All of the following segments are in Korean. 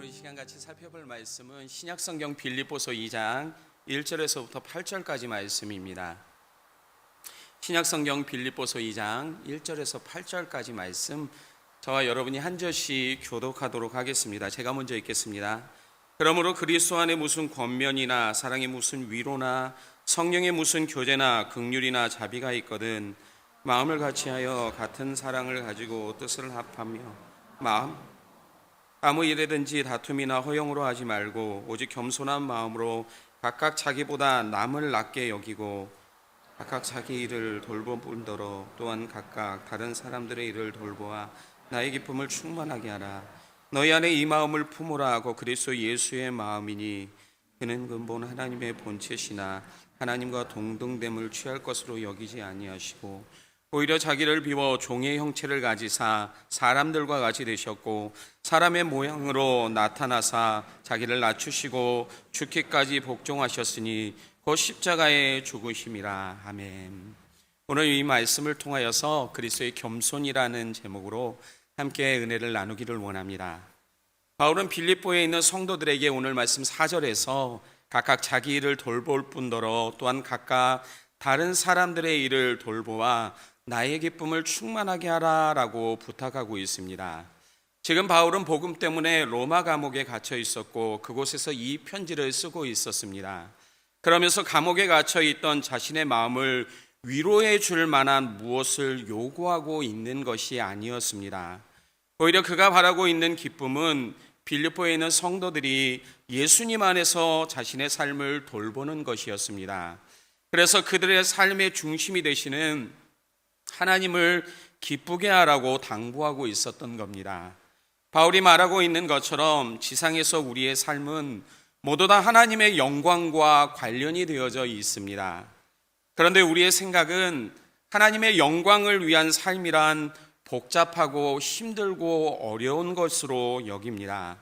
오늘 이 시간 같이 살펴볼 말씀은 신약성경 빌립보서 2장 1절에서부터 8절까지 말씀입니다. 신약성경 빌립보서 2장 1절에서 8절까지 말씀, 저와 여러분이 한 절씩 교독하도록 하겠습니다. 제가 먼저 읽겠습니다. 그러므로 그리스도 안에 무슨 권면이나 사랑의 무슨 위로나 성령의 무슨 교제나 긍휼이나 자비가 있거든 마음을 같이하여 같은 사랑을 가지고 뜻을 합하며 아무 일에든지 다툼이나 허용으로 하지 말고 오직 겸손한 마음으로 각각 자기보다 남을 낮게 여기고 각각 자기 일을 돌볼 뿐더러 또한 각각 다른 사람들의 일을 돌보아 나의 기쁨을 충만하게 하라. 너희 안에 이 마음을 품으라 하고 그리스도 예수의 마음이니 그는 근본 하나님의 본체시나 하나님과 동등됨을 취할 것으로 여기지 아니하시고 오히려 자기를 비워 종의 형체를 가지사 사람들과 같이 되셨고 사람의 모양으로 나타나사 자기를 낮추시고 죽기까지 복종하셨으니 곧 십자가에 죽으심이라. 아멘. 오늘 이 말씀을 통하여서 그리스도의 겸손이라는 제목으로 함께 은혜를 나누기를 원합니다. 바울은 빌립보에 있는 성도들에게 오늘 말씀 4절에서 각각 자기 일을 돌볼 뿐더러 또한 각각 다른 사람들의 일을 돌보아 나의 기쁨을 충만하게 하라라고 부탁하고 있습니다. 지금 바울은 복음 때문에 로마 감옥에 갇혀 있었고 그곳에서 이 편지를 쓰고 있었습니다. 그러면서 감옥에 갇혀 있던 자신의 마음을 위로해 줄 만한 무엇을 요구하고 있는 것이 아니었습니다. 오히려 그가 바라고 있는 기쁨은 빌립보에 있는 성도들이 예수님 안에서 자신의 삶을 돌보는 것이었습니다. 그래서 그들의 삶의 중심이 되시는 하나님을 기쁘게 하라고 당부하고 있었던 겁니다. 바울이 말하고 있는 것처럼 지상에서 우리의 삶은 모두 다 하나님의 영광과 관련이 되어져 있습니다. 그런데 우리의 생각은 하나님의 영광을 위한 삶이란 복잡하고 힘들고 어려운 것으로 여깁니다.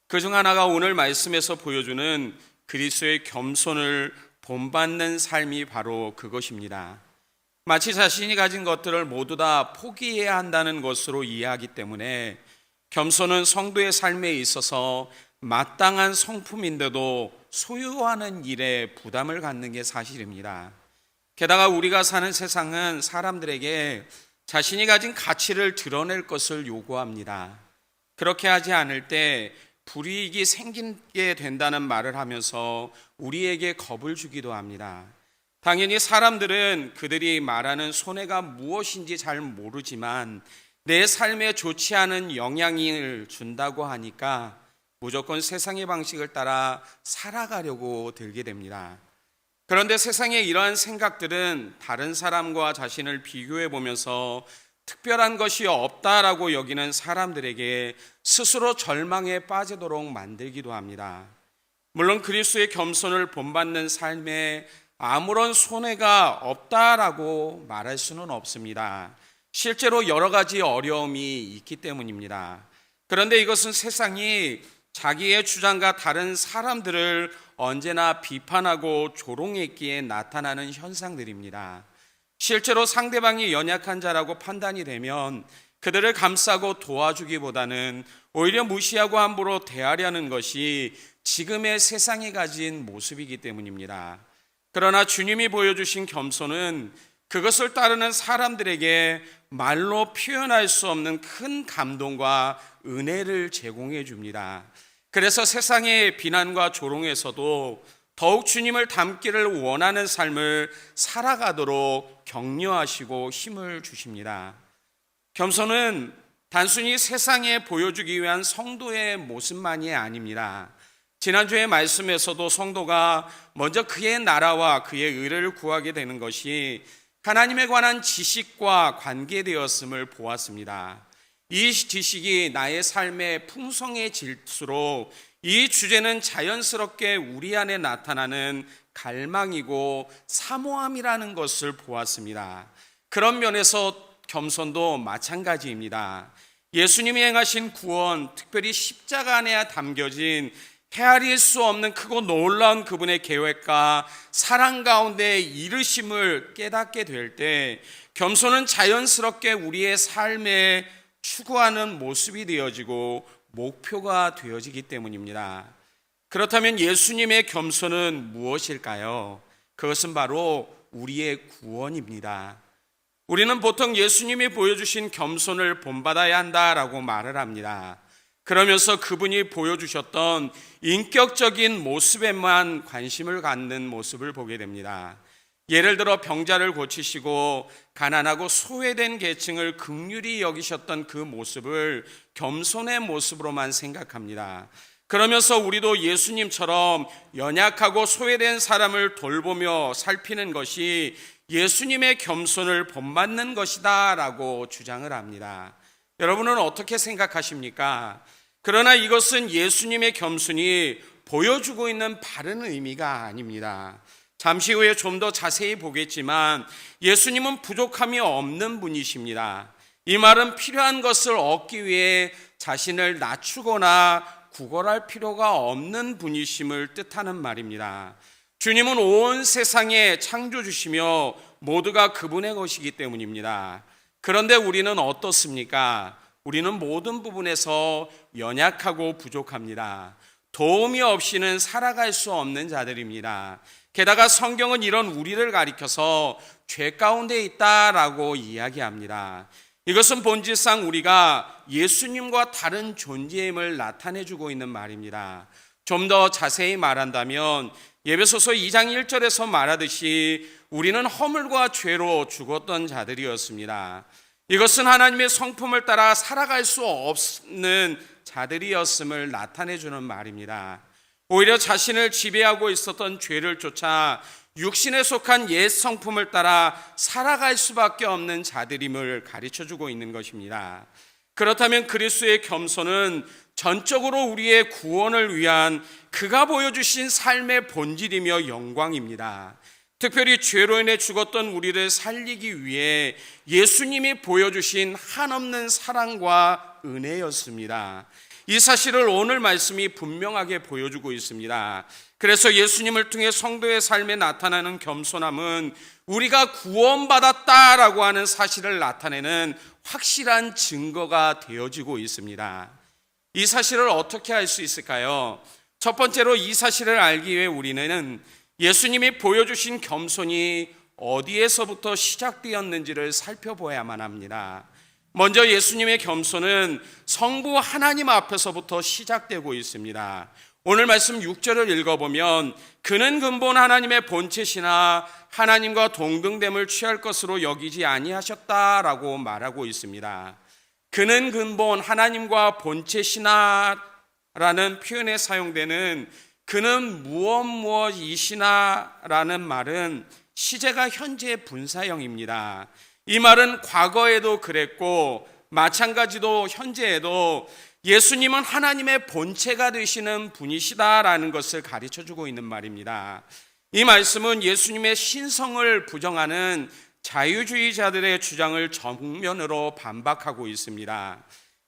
그중 하나가 오늘 말씀에서 보여주는 그리스도의 겸손을 본받는 삶이 바로 그것입니다. 마치 자신이 가진 것들을 모두 다 포기해야 한다는 것으로 이해하기 때문에 겸손은 성도의 삶에 있어서 마땅한 성품인데도 소유하는 일에 부담을 갖는 게 사실입니다. 게다가 우리가 사는 세상은 사람들에게 자신이 가진 가치를 드러낼 것을 요구합니다. 그렇게 하지 않을 때 불이익이 생기게 된다는 말을 하면서 우리에게 겁을 주기도 합니다. 당연히 사람들은 그들이 말하는 손해가 무엇인지 잘 모르지만 내 삶에 좋지 않은 영향을 준다고 하니까 무조건 세상의 방식을 따라 살아가려고 들게 됩니다. 그런데 세상에 이러한 생각들은 다른 사람과 자신을 비교해 보면서 특별한 것이 없다라고 여기는 사람들에게 스스로 절망에 빠지도록 만들기도 합니다. 물론 그리스도의 겸손을 본받는 삶에 아무런 손해가 없다라고 말할 수는 없습니다. 실제로 여러 가지 어려움이 있기 때문입니다. 그런데 이것은 세상이 자기의 주장과 다른 사람들을 언제나 비판하고 조롱했기에 나타나는 현상들입니다. 실제로 상대방이 연약한 자라고 판단이 되면 그들을 감싸고 도와주기보다는 오히려 무시하고 함부로 대하려는 것이 지금의 세상이 가진 모습이기 때문입니다. 그러나 주님이 보여주신 겸손은 그것을 따르는 사람들에게 말로 표현할 수 없는 큰 감동과 은혜를 제공해 줍니다. 그래서 세상의 비난과 조롱에서도 더욱 주님을 닮기를 원하는 삶을 살아가도록 격려하시고 힘을 주십니다. 겸손은 단순히 세상에 보여주기 위한 성도의 모습만이 아닙니다. 지난주의 말씀에서도 성도가 먼저 그의 나라와 그의 의를 구하게 되는 것이 하나님에 관한 지식과 관계되었음을 보았습니다. 이 지식이 나의 삶에 풍성해질수록 이 주제는 자연스럽게 우리 안에 나타나는 갈망이고 사모함이라는 것을 보았습니다. 그런 면에서 겸손도 마찬가지입니다. 예수님이 행하신 구원, 특별히 십자가 안에 담겨진 헤아릴 수 없는 크고 놀라운 그분의 계획과 사랑 가운데 이르심을 깨닫게 될 때 겸손은 자연스럽게 우리의 삶에 추구하는 모습이 되어지고 목표가 되어지기 때문입니다. 그렇다면 예수님의 겸손은 무엇일까요? 그것은 바로 우리의 구원입니다. 우리는 보통 예수님이 보여주신 겸손을 본받아야 한다라고 말을 합니다. 그러면서 그분이 보여주셨던 인격적인 모습에만 관심을 갖는 모습을 보게 됩니다. 예를 들어 병자를 고치시고 가난하고 소외된 계층을 긍휼히 여기셨던 그 모습을 겸손의 모습으로만 생각합니다. 그러면서 우리도 예수님처럼 연약하고 소외된 사람을 돌보며 살피는 것이 예수님의 겸손을 본받는 것이다 라고 주장을 합니다. 여러분은 어떻게 생각하십니까? 그러나 이것은 예수님의 겸손이 보여주고 있는 바른 의미가 아닙니다. 잠시 후에 좀 더 자세히 보겠지만 예수님은 부족함이 없는 분이십니다. 이 말은 필요한 것을 얻기 위해 자신을 낮추거나 구걸할 필요가 없는 분이심을 뜻하는 말입니다. 주님은 온 세상에 창조주시며 모두가 그분의 것이기 때문입니다. 그런데 우리는 어떻습니까? 우리는 모든 부분에서 연약하고 부족합니다. 도움이 없이는 살아갈 수 없는 자들입니다. 게다가 성경은 이런 우리를 가리켜서 죄 가운데 있다라고 이야기합니다. 이것은 본질상 우리가 예수님과 다른 존재임을 나타내주고 있는 말입니다. 좀 더 자세히 말한다면 에베소서 2장 1절에서 말하듯이 우리는 허물과 죄로 죽었던 자들이었습니다. 이것은 하나님의 성품을 따라 살아갈 수 없는 자들이었음을 나타내주는 말입니다. 오히려 자신을 지배하고 있었던 죄를 쫓아 육신에 속한 옛 성품을 따라 살아갈 수밖에 없는 자들임을 가르쳐주고 있는 것입니다. 그렇다면 그리스도의 겸손은 전적으로 우리의 구원을 위한 그가 보여주신 삶의 본질이며 영광입니다. 특별히 죄로 인해 죽었던 우리를 살리기 위해 예수님이 보여주신 한없는 사랑과 은혜였습니다. 이 사실을 오늘 말씀이 분명하게 보여주고 있습니다. 그래서 예수님을 통해 성도의 삶에 나타나는 겸손함은 우리가 구원받았다라고 하는 사실을 나타내는 확실한 증거가 되어지고 있습니다. 이 사실을 어떻게 알 수 있을까요? 첫 번째로 이 사실을 알기 위해 우리는 예수님이 보여주신 겸손이 어디에서부터 시작되었는지를 살펴보아야만 합니다. 먼저 예수님의 겸손은 성부 하나님 앞에서부터 시작되고 있습니다. 오늘 말씀 6절을 읽어보면 그는 근본 하나님의 본체시나 하나님과 동등됨을 취할 것으로 여기지 아니하셨다라고 말하고 있습니다. 그는 근본 하나님과 본체시나 라는 표현에 사용되는 그는 무엇이시나 라는 말은 시제가 현재 분사형입니다. 이 말은 과거에도 그랬고 마찬가지로 현재에도 예수님은 하나님의 본체가 되시는 분이시다라는 것을 가르쳐주고 있는 말입니다. 이 말씀은 예수님의 신성을 부정하는 자유주의자들의 주장을 정면으로 반박하고 있습니다.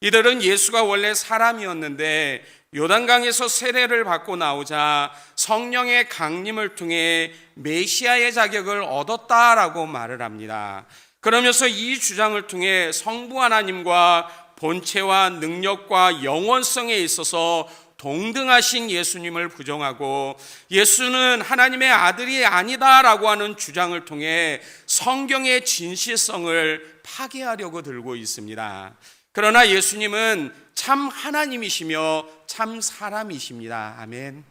이들은 예수가 원래 사람이었는데 요단강에서 세례를 받고 나오자 성령의 강림을 통해 메시아의 자격을 얻었다라고 말을 합니다. 그러면서 이 주장을 통해 성부 하나님과 본체와 능력과 영원성에 있어서 동등하신 예수님을 부정하고 예수는 하나님의 아들이 아니다라고 하는 주장을 통해 성경의 진실성을 파괴하려고 들고 있습니다. 그러나 예수님은 참 하나님이시며 참 사람이십니다. 아멘.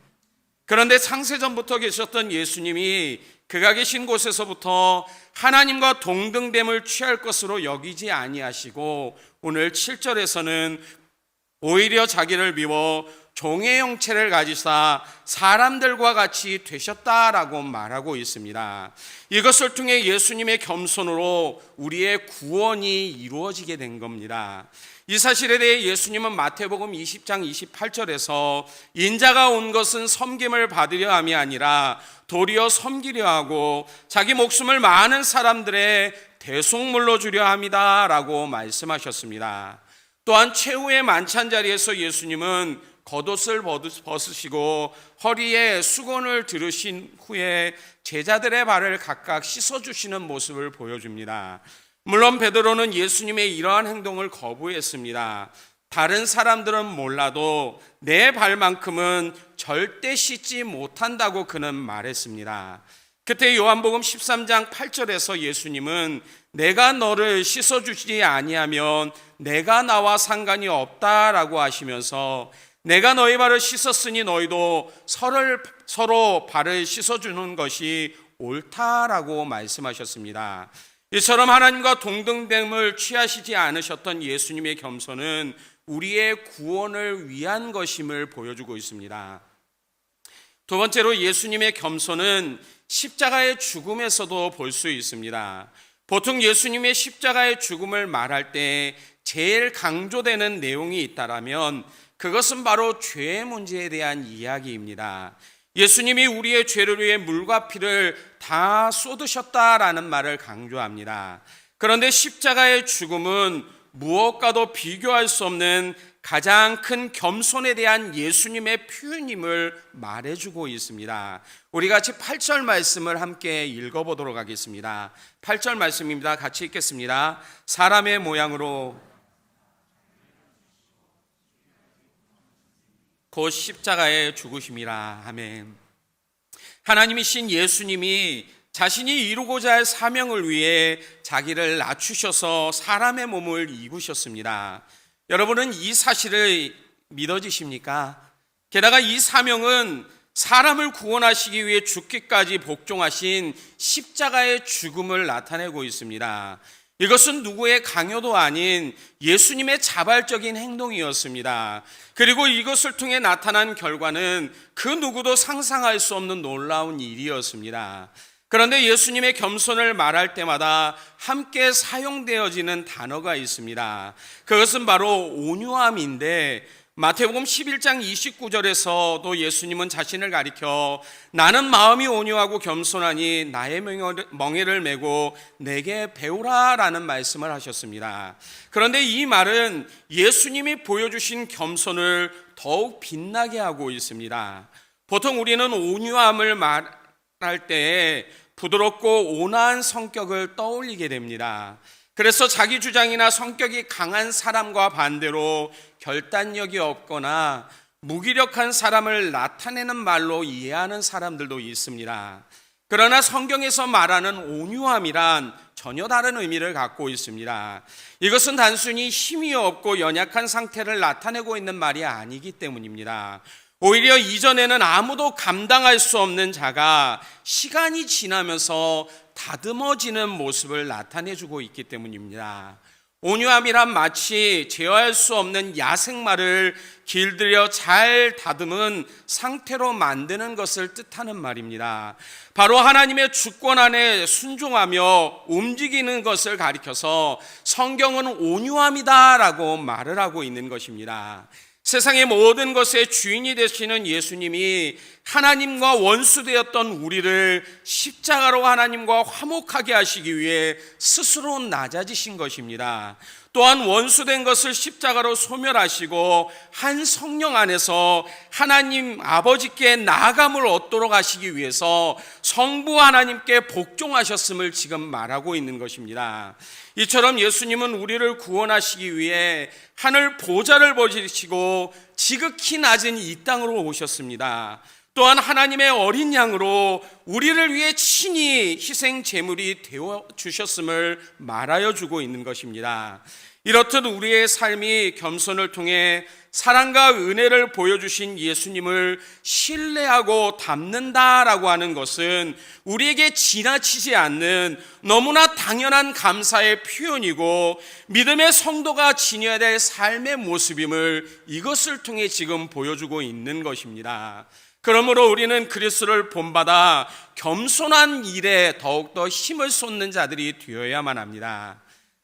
그런데 창세전부터 계셨던 예수님이 그가 계신 곳에서부터 하나님과 동등됨을 취할 것으로 여기지 아니하시고 오늘 7절에서는 오히려 자기를 비워 종의 형체를 가지사 사람들과 같이 되셨다라고 말하고 있습니다. 이것을 통해 예수님의 겸손으로 우리의 구원이 이루어지게 된 겁니다. 이 사실에 대해 예수님은 마태복음 20장 28절에서 인자가 온 것은 섬김을 받으려 함이 아니라 도리어 섬기려 하고 자기 목숨을 많은 사람들의 대속물로 주려 함이다 라고 말씀하셨습니다. 또한 최후의 만찬 자리에서 예수님은 겉옷을 벗으시고 허리에 수건을 두르신 후에 제자들의 발을 각각 씻어주시는 모습을 보여줍니다. 물론 베드로는 예수님의 이러한 행동을 거부했습니다. 다른 사람들은 몰라도 내 발만큼은 절대 씻지 못한다고 그는 말했습니다. 그때 요한복음 13장 8절에서 예수님은 내가 너를 씻어주지 아니하면 내가 나와 상관이 없다라고 하시면서 내가 너희 발을 씻었으니 너희도 서로 발을 씻어주는 것이 옳다라고 말씀하셨습니다. 이처럼 하나님과 동등됨을 취하시지 않으셨던 예수님의 겸손은 우리의 구원을 위한 것임을 보여주고 있습니다. 두 번째로 예수님의 겸손은 십자가의 죽음에서도 볼 수 있습니다. 보통 예수님의 십자가의 죽음을 말할 때 제일 강조되는 내용이 있다라면 그것은 바로 죄의 문제에 대한 이야기입니다. 예수님이 우리의 죄를 위해 물과 피를 다 쏟으셨다라는 말을 강조합니다. 그런데 십자가의 죽음은 무엇과도 비교할 수 없는 가장 큰 겸손에 대한 예수님의 표현임을 말해주고 있습니다. 우리 같이 8절 말씀을 함께 읽어보도록 하겠습니다. 8절 말씀입니다. 같이 읽겠습니다. 사람의 모양으로 곧 십자가에 죽으심이라. 아멘. 하나님이신 예수님이 자신이 이루고자 할 사명을 위해 자기를 낮추셔서 사람의 몸을 입으셨습니다. 여러분은 이 사실을 믿어지십니까? 게다가 이 사명은 사람을 구원하시기 위해 죽기까지 복종하신 십자가의 죽음을 나타내고 있습니다. 이것은 누구의 강요도 아닌 예수님의 자발적인 행동이었습니다. 그리고 이것을 통해 나타난 결과는 그 누구도 상상할 수 없는 놀라운 일이었습니다. 그런데 예수님의 겸손을 말할 때마다 함께 사용되어지는 단어가 있습니다. 그것은 바로 온유함인데 마태복음 11장 29절에서도 예수님은 자신을 가리켜 나는 마음이 온유하고 겸손하니 나의 멍에를 메고 내게 배우라 라는 말씀을 하셨습니다. 그런데 이 말은 예수님이 보여주신 겸손을 더욱 빛나게 하고 있습니다. 보통 우리는 온유함을 말할 때 부드럽고 온화한 성격을 떠올리게 됩니다. 그래서 자기 주장이나 성격이 강한 사람과 반대로 결단력이 없거나 무기력한 사람을 나타내는 말로 이해하는 사람들도 있습니다. 그러나 성경에서 말하는 온유함이란 전혀 다른 의미를 갖고 있습니다. 이것은 단순히 힘이 없고 연약한 상태를 나타내고 있는 말이 아니기 때문입니다. 오히려 이전에는 아무도 감당할 수 없는 자가 시간이 지나면서 다듬어지는 모습을 나타내주고 있기 때문입니다. 온유함이란 마치 제어할 수 없는 야생마를 길들여 잘 다듬은 상태로 만드는 것을 뜻하는 말입니다. 바로 하나님의 주권 안에 순종하며 움직이는 것을 가리켜서 성경은 온유함이다라고 말을 하고 있는 것입니다. 세상의 모든 것의 주인이 되시는 예수님이 하나님과 원수되었던 우리를 십자가로 하나님과 화목하게 하시기 위해 스스로 낮아지신 것입니다. 또한 원수된 것을 십자가로 소멸하시고 한 성령 안에서 하나님 아버지께 나아감을 얻도록 하시기 위해서 성부 하나님께 복종하셨음을 지금 말하고 있는 것입니다. 이처럼 예수님은 우리를 구원하시기 위해 하늘 보좌를 버리시고 지극히 낮은 이 땅으로 오셨습니다. 또한 하나님의 어린 양으로 우리를 위해 친히 희생 제물이 되어 주셨음을 말하여 주고 있는 것입니다. 이렇듯 우리의 삶이 겸손을 통해 사랑과 은혜를 보여주신 예수님을 신뢰하고 닮는다라고 하는 것은 우리에게 지나치지 않는 너무나 당연한 감사의 표현이고 믿음의 성도가 지녀야 될 삶의 모습임을 이것을 통해 지금 보여주고 있는 것입니다. 그러므로 우리는 그리스도를 본받아 겸손한 일에 더욱더 힘을 쏟는 자들이 되어야만 합니다.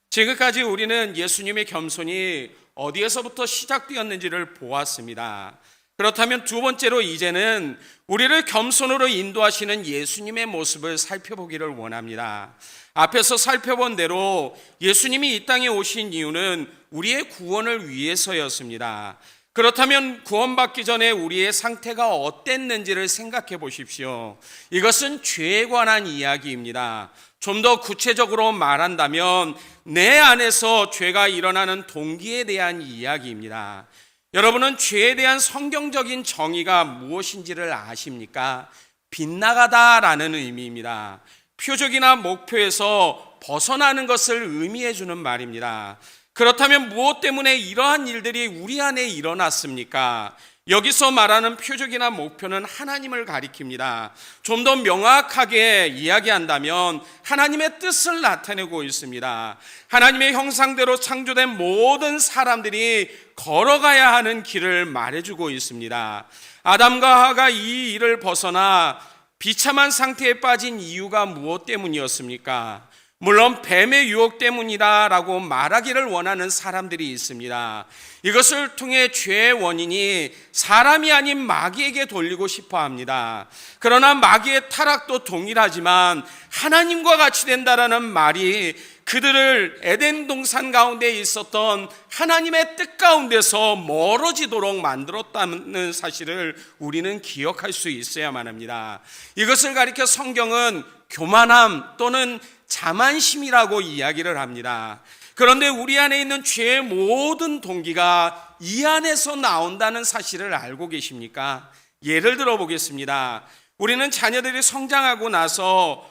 지금까지 우리는 예수님의 겸손이 어디에서부터 시작되었는지를 보았습니다. 그렇다면 두 번째로 이제는 우리를 겸손으로 인도하시는 예수님의 모습을 살펴보기를 원합니다. 앞에서 살펴본 대로 예수님이 이 땅에 오신 이유는 우리의 구원을 위해서였습니다. 그렇다면 구원받기 전에 우리의 상태가 어땠는지를 생각해 보십시오. 이것은 죄에 관한 이야기입니다. 좀 더 구체적으로 말한다면 내 안에서 죄가 일어나는 동기에 대한 이야기입니다. 여러분은 죄에 대한 성경적인 정의가 무엇인지를 아십니까? 빗나가다라는 의미입니다. 표적이나 목표에서 벗어나는 것을 의미해 주는 말입니다. 그렇다면 무엇 때문에 이러한 일들이 우리 안에 일어났습니까? 여기서 말하는 표적이나 목표는 하나님을 가리킵니다. 좀 더 명확하게 이야기한다면 하나님의 뜻을 나타내고 있습니다. 하나님의 형상대로 창조된 모든 사람들이 걸어가야 하는 길을 말해주고 있습니다. 아담과 하가 이 일을 벗어나 비참한 상태에 빠진 이유가 무엇 때문이었습니까? 물론 뱀의 유혹 때문이다라고 말하기를 원하는 사람들이 있습니다. 이것을 통해 죄의 원인이 사람이 아닌 마귀에게 돌리고 싶어 합니다. 그러나 마귀의 타락도 동일하지만 하나님과 같이 된다라는 말이 그들을 에덴 동산 가운데 있었던 하나님의 뜻 가운데서 멀어지도록 만들었다는 사실을 우리는 기억할 수 있어야만 합니다. 이것을 가리켜 성경은 교만함 또는 자만심이라고 이야기를 합니다. 그런데 우리 안에 있는 죄의 모든 동기가 이 안에서 나온다는 사실을 알고 계십니까? 예를 들어 보겠습니다. 우리는 자녀들이 성장하고 나서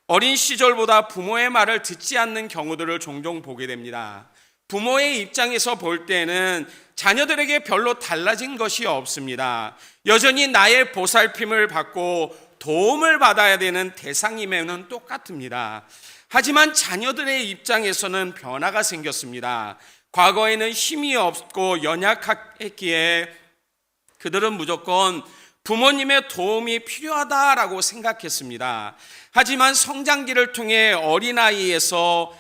어린 시절보다 부모의 말을 듣지 않는 경우들을 종종 보게 됩니다. 부모의 입장에서 볼 때는 자녀들에게 별로 달라진 것이 없습니다. 여전히 나의 보살핌을 받고 도움을 받아야 되는 대상임에는 똑같습니다. 하지만 자녀들의 입장에서는 변화가 생겼습니다. 과거에는 힘이 없고 연약했기에 그들은 무조건 부모님의 도움이 필요하다라고 생각했습니다. 하지만 성장기를 통해 어린아이에서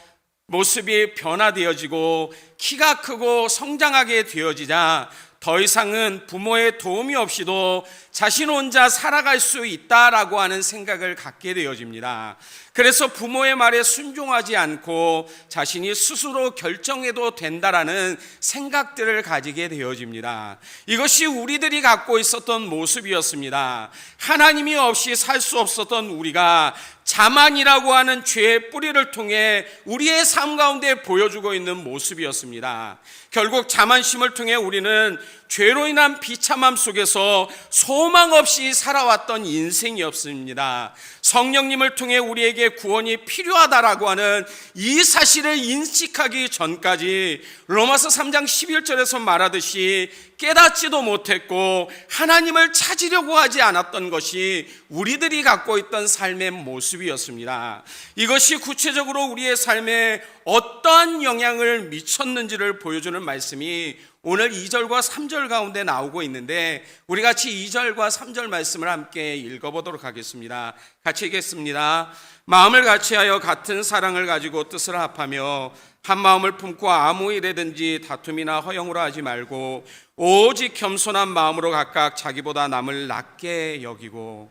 모습이 변화되어지고 키가 크고 성장하게 되어지자 더 이상은 부모의 도움이 없이도 자신 혼자 살아갈 수 있다라고 하는 생각을 갖게 되어집니다. 그래서 부모의 말에 순종하지 않고 자신이 스스로 결정해도 된다라는 생각들을 가지게 되어집니다. 이것이 우리들이 갖고 있었던 모습이었습니다. 하나님이 없이 살 수 없었던 우리가 자만이라고 하는 죄의 뿌리를 통해 우리의 삶 가운데 보여주고 있는 모습이었습니다. 결국 자만심을 통해 우리는 죄로 인한 비참함 속에서 소망 없이 살아왔던 인생이었습니다. 성령님을 통해 우리에게 구원이 필요하다라고 하는 이 사실을 인식하기 전까지 로마서 3장 11절에서 말하듯이 깨닫지도 못했고 하나님을 찾으려고 하지 않았던 것이 우리들이 갖고 있던 삶의 모습이었습니다. 이것이 구체적으로 우리의 삶에 어떠한 영향을 미쳤는지를 보여주는 말씀이 오늘 2절과 3절 가운데 나오고 있는데 우리 같이 2절과 3절 말씀을 함께 읽어보도록 하겠습니다. 같이 읽겠습니다. 마음을 같이하여 같은 사랑을 가지고 뜻을 합하며 한 마음을 품고 아무 일에든지 다툼이나 허영으로 하지 말고 오직 겸손한 마음으로 각각 자기보다 남을 낮게 여기고.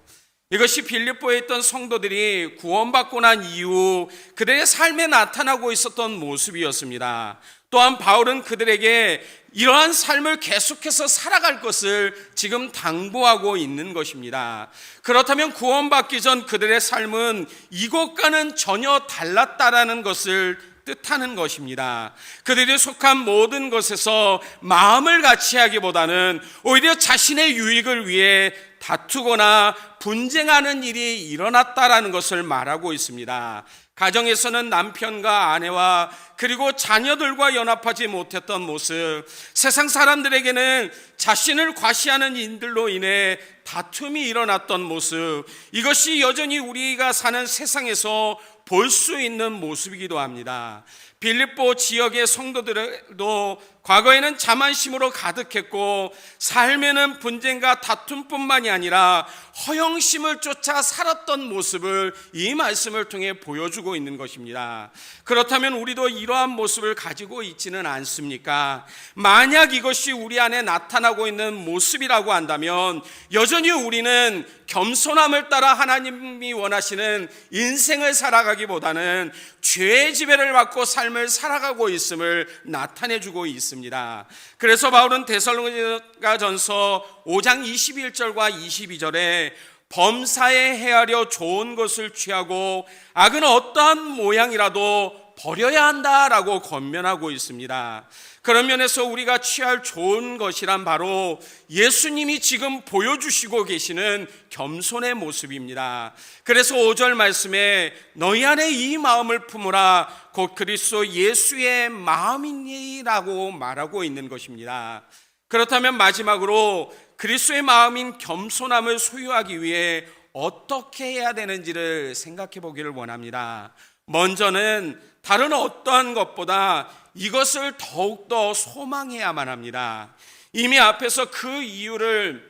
이것이 빌립보에 있던 성도들이 구원받고 난 이후 그들의 삶에 나타나고 있었던 모습이었습니다. 또한 바울은 그들에게 이러한 삶을 계속해서 살아갈 것을 지금 당부하고 있는 것입니다. 그렇다면 구원받기 전 그들의 삶은 이곳과는 전혀 달랐다라는 것을 뜻하는 것입니다. 그들이 속한 모든 것에서 마음을 같이 하기보다는 오히려 자신의 유익을 위해 다투거나 분쟁하는 일이 일어났다라는 것을 말하고 있습니다. 가정에서는 남편과 아내와 그리고 자녀들과 연합하지 못했던 모습, 세상 사람들에게는 자신을 과시하는 인들로 인해 다툼이 일어났던 모습, 이것이 여전히 우리가 사는 세상에서 볼 수 있는 모습이기도 합니다. 빌립보 지역의 성도들도 과거에는 자만심으로 가득했고 삶에는 분쟁과 다툼뿐만이 아니라 허영심을 쫓아 살았던 모습을 이 말씀을 통해 보여주고 있는 것입니다. 그렇다면 우리도 이러한 이러한 모습을 가지고 있지는 않습니까? 만약 이것이 우리 안에 나타나고 있는 모습이라고 한다면 여전히 우리는 겸손함을 따라 하나님이 원하시는 인생을 살아가기보다는 죄의 지배를 받고 삶을 살아가고 있음을 나타내주고 있습니다. 그래서 바울은 데살로니가전서 5장 21절과 22절에 범사에 헤아려 좋은 것을 취하고 악은 어떠한 모양이라도 버려야 한다라고 권면하고 있습니다. 그런 면에서 우리가 취할 좋은 것이란 바로 예수님이 지금 보여주시고 계시는 겸손의 모습입니다. 그래서 5절 말씀에 너희 안에 이 마음을 품으라 곧 그리스도 예수의 마음이니라고 말하고 있는 것입니다. 그렇다면 마지막으로 그리스도의 마음인 겸손함을 소유하기 위해 어떻게 해야 되는지를 생각해 보기를 원합니다. 먼저는 다른 어떠한 것보다 이것을 더욱더 소망해야만 합니다. 이미 앞에서 그 이유를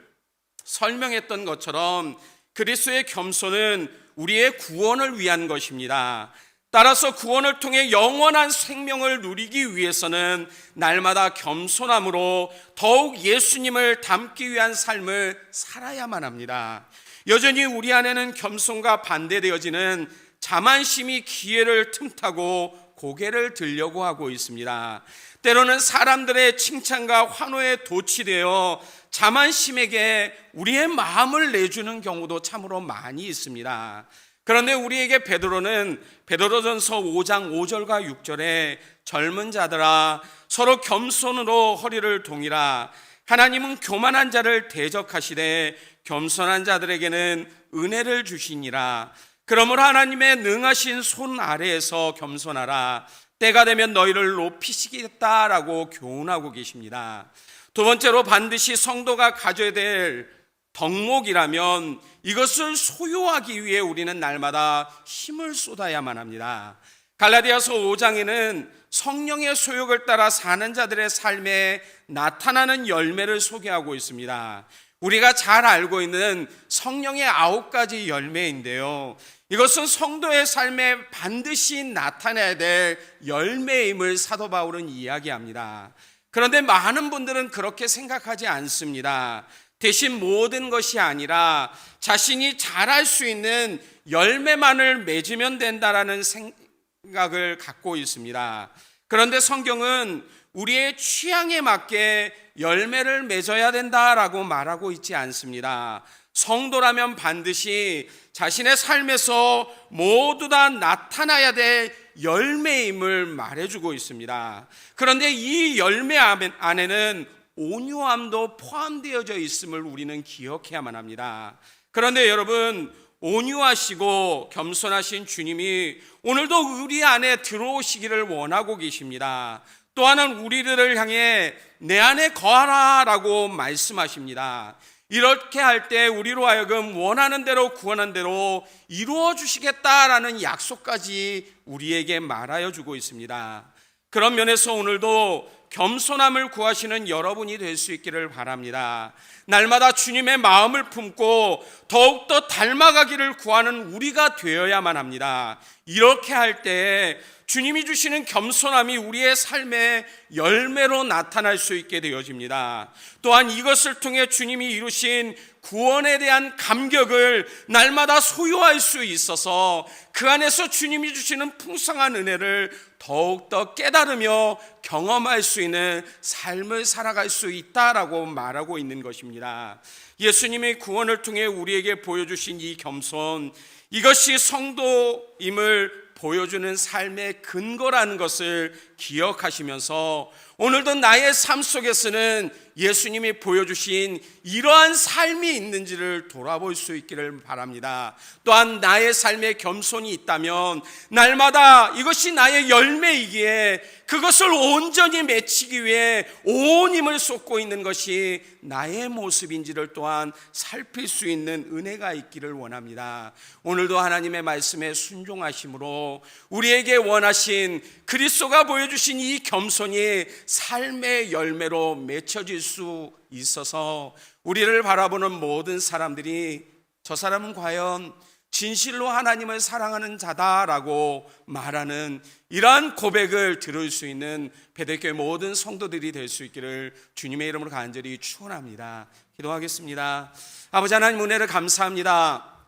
설명했던 것처럼 그리스도의 겸손은 우리의 구원을 위한 것입니다. 따라서 구원을 통해 영원한 생명을 누리기 위해서는 날마다 겸손함으로 더욱 예수님을 닮기 위한 삶을 살아야만 합니다. 여전히 우리 안에는 겸손과 반대되어지는 자만심이 기회를 틈타고 고개를 들려고 하고 있습니다. 때로는 사람들의 칭찬과 환호에 도취되어 자만심에게 우리의 마음을 내주는 경우도 참으로 많이 있습니다. 그런데 우리에게 베드로전서 5장 5절과 6절에 젊은 자들아 서로 겸손으로 허리를 동이라 하나님은 교만한 자를 대적하시되 겸손한 자들에게는 은혜를 주시니라. 그러므로 하나님의 능하신 손 아래에서 겸손하라. 때가 되면 너희를 높이시겠다라고 교훈하고 계십니다. 두 번째로 반드시 성도가 가져야 될 덕목이라면 이것을 소유하기 위해 우리는 날마다 힘을 쏟아야만 합니다. 갈라디아서 5장에는 성령의 소욕을 따라 사는 자들의 삶에 나타나는 열매를 소개하고 있습니다. 우리가 잘 알고 있는 성령의 9가지 열매인데요, 이것은 성도의 삶에 반드시 나타나야 될 열매임을 사도 바울은 이야기합니다. 그런데 많은 분들은 그렇게 생각하지 않습니다. 대신 모든 것이 아니라 자신이 잘할 수 있는 열매만을 맺으면 된다라는 생각을 갖고 있습니다. 그런데 성경은 우리의 취향에 맞게 열매를 맺어야 된다라고 말하고 있지 않습니다. 성도라면 반드시 자신의 삶에서 모두 다 나타나야 될 열매임을 말해주고 있습니다. 그런데 이 열매 안에는 온유함도 포함되어져 있음을 우리는 기억해야만 합니다. 그런데 여러분, 온유하시고 겸손하신 주님이 오늘도 우리 안에 들어오시기를 원하고 계십니다. 또 하나는 우리들을 향해 내 안에 거하라 라고 말씀하십니다. 이렇게 할 때 우리로 하여금 원하는 대로 구원한 대로 이루어 주시겠다라는 약속까지 우리에게 말하여 주고 있습니다. 그런 면에서 오늘도 겸손함을 구하시는 여러분이 될 수 있기를 바랍니다. 날마다 주님의 마음을 품고 더욱더 닮아가기를 구하는 우리가 되어야만 합니다. 이렇게 할 때 주님이 주시는 겸손함이 우리의 삶의 열매로 나타날 수 있게 되어집니다. 또한 이것을 통해 주님이 이루신 구원에 대한 감격을 날마다 소유할 수 있어서 그 안에서 주님이 주시는 풍성한 은혜를 더욱더 깨달으며 경험할 수 있는 삶을 살아갈 수 있다라고 말하고 있는 것입니다. 예수님의 구원을 통해 우리에게 보여주신 이 겸손, 이것이 성도임을 보여주는 삶의 근거라는 것을 기억하시면서 오늘도 나의 삶 속에서는 예수님이 보여주신 이러한 삶이 있는지를 돌아볼 수 있기를 바랍니다. 또한 나의 삶에 겸손이 있다면 날마다 이것이 나의 열매이기에 그것을 온전히 맺히기 위해 온 힘을 쏟고 있는 것이 나의 모습인지를 또한 살필 수 있는 은혜가 있기를 원합니다. 오늘도 하나님의 말씀에 순종하심으로 우리에게 원하신 그리스도가 보여주신 이 겸손이 삶의 열매로 맺혀질 수 있어서 우리를 바라보는 모든 사람들이 저 사람은 과연 진실로 하나님을 사랑하는 자다라고 말하는 이러한 고백을 들을 수 있는 베델교회 모든 성도들이 될 수 있기를 주님의 이름으로 간절히 축원합니다. 기도하겠습니다. 아버지 하나님, 은혜를 감사합니다.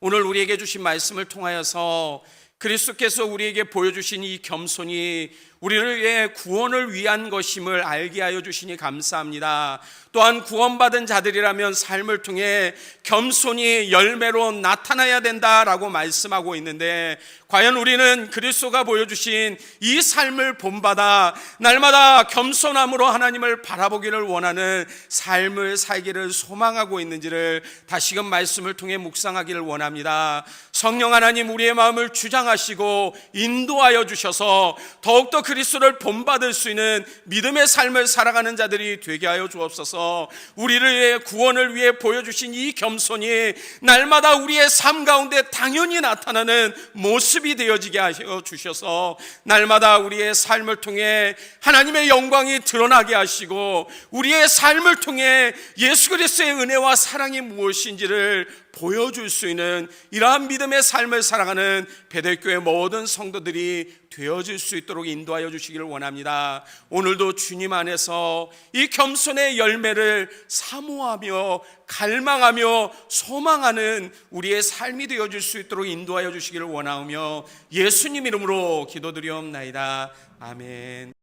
오늘 우리에게 주신 말씀을 통하여서 그리스도께서 우리에게 보여주신 이 겸손이 우리의 구원을 위한 것임을 알게 하여 주시니 감사합니다. 또한 구원받은 자들이라면 삶을 통해 겸손이 열매로 나타나야 된다라고 말씀하고 있는데, 과연 우리는 그리스도가 보여주신 이 삶을 본받아 날마다 겸손함으로 하나님을 바라보기를 원하는 삶을 살기를 소망하고 있는지를 다시금 말씀을 통해 묵상하기를 원합니다. 성령 하나님, 우리의 마음을 주장하시고 인도하여 주셔서 더욱더 그리스도를 본받을 수 있는 믿음의 삶을 살아가는 자들이 되게 하여 주옵소서. 우리를 구원을 위해 보여주신 이 겸손이 날마다 우리의 삶 가운데 당연히 나타나는 모습이 되어지게 하여 주셔서 날마다 우리의 삶을 통해 하나님의 영광이 드러나게 하시고 우리의 삶을 통해 예수 그리스도의 은혜와 사랑이 무엇인지를 보여줄 수 있는 이러한 믿음의 삶을 살아가는 베델교회 모든 성도들이 되어질 수 있도록 인도하여 주시기를 원합니다. 오늘도 주님 안에서 이 겸손의 열매를 사모하며 갈망하며 소망하는 우리의 삶이 되어질 수 있도록 인도하여 주시기를 원하며 예수님 이름으로 기도드리옵나이다. 아멘.